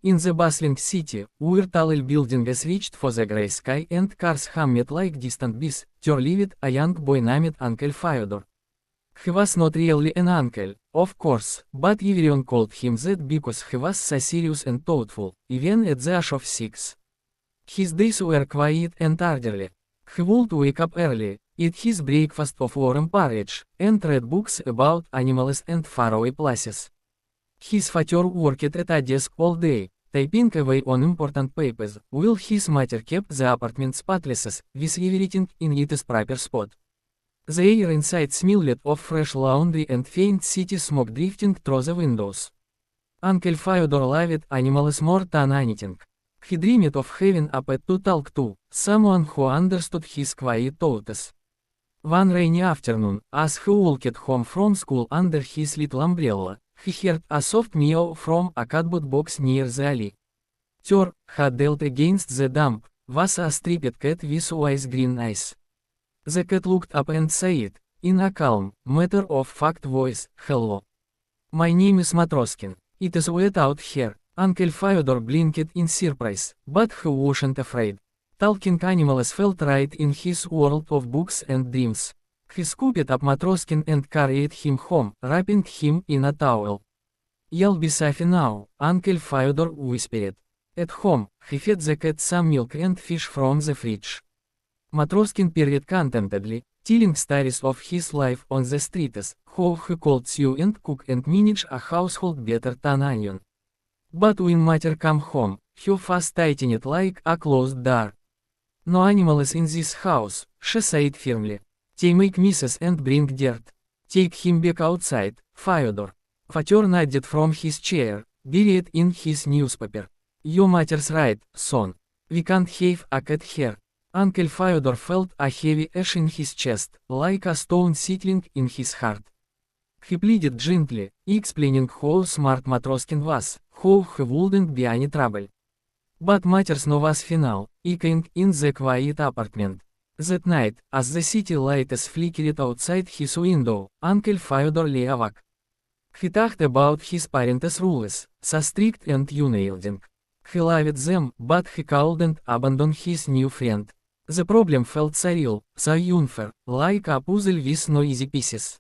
In the bustling city, where tall buildings reached for the grey sky and cars hummed like distant bees, there lived a young boy named Uncle Fyodor. He was not really an uncle, of course, but everyone called him that because he was so serious and thoughtful, even at the age of 6. His days were quiet and orderly. He would wake up early, eat his breakfast of warm porridge, and read books about animals and faraway places. His father worked at a desk all day, typing away on important papers, while his mother kept the apartment spotless, with everything in its proper spot. The air inside smelled of fresh laundry and faint city smoke drifting through the windows. Uncle Fyodor loved animals more than anything. He dreamed of having a pet to talk to, someone who understood his quiet thoughts. One rainy afternoon, as he walked home from school under his little umbrella, he heard a soft meow from a cardboard box near the alley. There, huddled against the dump, was a striped cat with wise green eyes. The cat looked up and said, in a calm, matter-of-fact voice, "Hello. My name is Matroskin. It is wet out here." Uncle Fyodor blinked in surprise, but he wasn't afraid. Talking animals felt right in his world of books and dreams. He scooped up Matroskin and carried him home, wrapping him in a towel. "You'll be safe now," Uncle Fyodor whispered. At home, he fed the cat some milk and fish from the fridge. Matroskin purred contentedly, telling stories of his life on the streets, how he could sew and cook and manage a household better than anyone. But when Mater came home, her face tightened like a closed door. "No animals in this house," she said firmly. "They make messes and bring dirt. Take him back outside, Fyodor." Father nodded from his chair, buried in his newspaper. "Your mother's right, son. We can't have a cat here." Uncle Fyodor felt a heavy ache in his chest, like a stone settling in his heart. He pleaded gently, explaining how smart Matroskin was, how he wouldn't be any trouble. But matters no was final, echoing in the quiet apartment. That night, as the city lights flickered outside his window, Uncle Fyodor lay awake. He thought about his parents' rules, so strict and unyielding. He loved them, but he couldn't abandon his new friend. The problem felt so real, so unfair, like a puzzle with no easy pieces.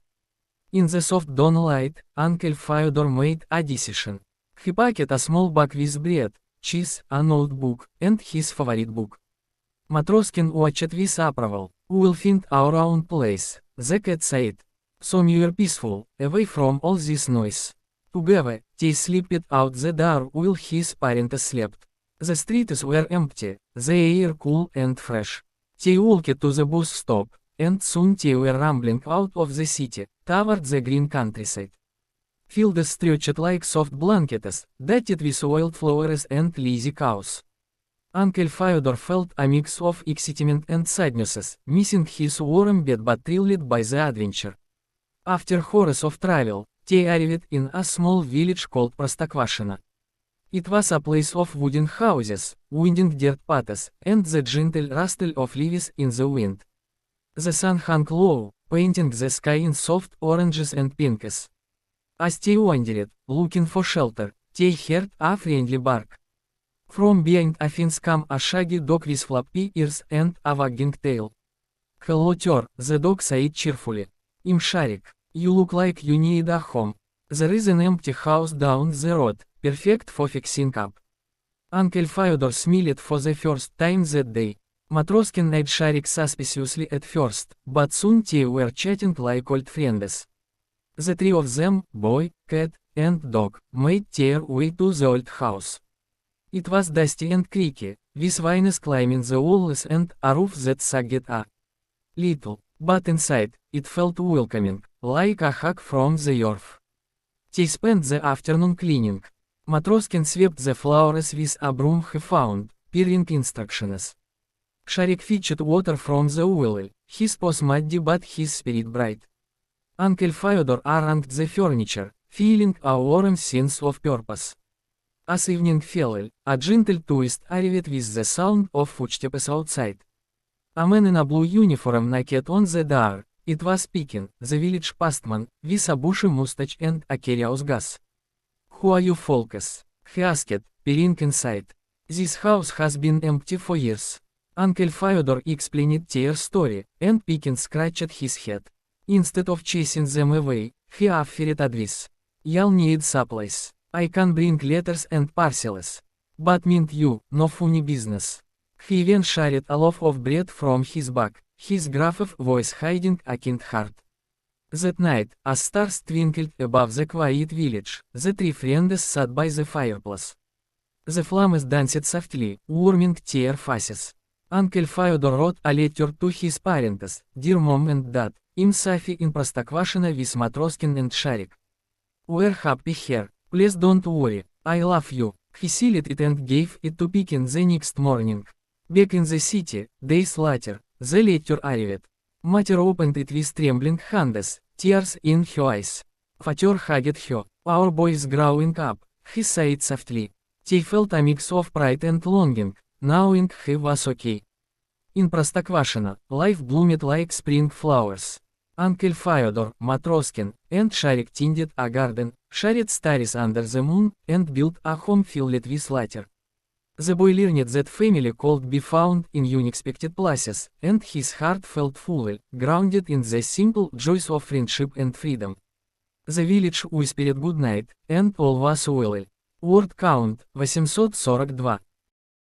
In the soft dawnlight, Uncle Fyodor made a decision. He packed a small bag with bread, cheese, a notebook, and his favorite book. Matroskin watched with approval. "We'll find our own place," the cat said. "Somewhere peaceful, away from all this noise." Together, they slipped out the door while his parents slept. The streets were empty, the air cool and fresh. They walked to the bus stop, and soon they were rambling out of the city, toward the green countryside. Fields stretched like soft blankets, dotted with wildflowers and lazy cows. Uncle Fyodor felt a mix of excitement and sadness, missing his warm bed but thrilled by the adventure. After hours of travel, they arrived in a small village called Prostokvashino. It was a place of wooden houses, winding dirt paths, and the gentle rustle of leaves in the wind. The sun hung low, painting the sky in soft oranges and pinks. As they wandered, looking for shelter, they heard a friendly bark. From behind a fence came a shaggy dog with floppy ears and a wagging tail. "Hello, Ter," the dog said cheerfully. "I'm Sharik. You look like you need a home. There is an empty house down the road, perfect for fixing up." Uncle Fyodor smiled for the first time that day. Matroskin eyed Sharik suspiciously at first, but soon they were chatting like old friends. The three of them, boy, cat, and dog, made their way to the old house. It was dusty and creaky, with vines climbing the walls and a roof that sagged a little, but inside, it felt welcoming, like a hug from the earth. They spent the afternoon cleaning. Matroskin swept the flowers with a broom he found, peering instructions. Sharik fetched water from the well, his paws muddy but his spirit bright. Uncle Fyodor arranged the furniture, feeling a warm sense of purpose. As evening fell, a gentle twist arrived with the sound of footsteps outside. A man in a blue uniform knocked on the door. It was speaking, the village postman, with a bushy mustache and a curious gaze. "Who are you folks?" he asked, peering inside. This house has been empty for years. Uncle Fyodor explained their story, and Pekin scratched his head. Instead of chasing them away, he offered advice. You'll need supplies. I can bring letters and parcels. But mint you, no funny business. He even shared a loaf of bread from his bag, his gruff voice hiding a kind heart. That night, as stars twinkled above the quiet village, the three friends sat by the fireplace. The flames danced softly, warming their faces. Uncle Fyodor wrote a letter to his parents, dear mom and dad, I'm Safi in Prostokvashino with Matroskin and Sharik. We're happy here, please don't worry, I love you. He sealed it and gave it to Pekin the next morning. Back in the city, days later, the letter arrived. Mother opened it with trembling hands, tears in her eyes. Father hugged her. Our boy is growing up, he said softly. They felt a mix of pride and longing, knowing he was okay. In Prostokvashino, life bloomed like spring flowers. Uncle Fyodor, Matroskin, and Sharik tended a garden, shared stories under the moon, and built a home filled with laughter. The boy learned that family could be found in unexpected places, and his heart felt full, grounded in the simple joys of friendship and freedom. The village whispered goodnight, and all was well. Word count 842.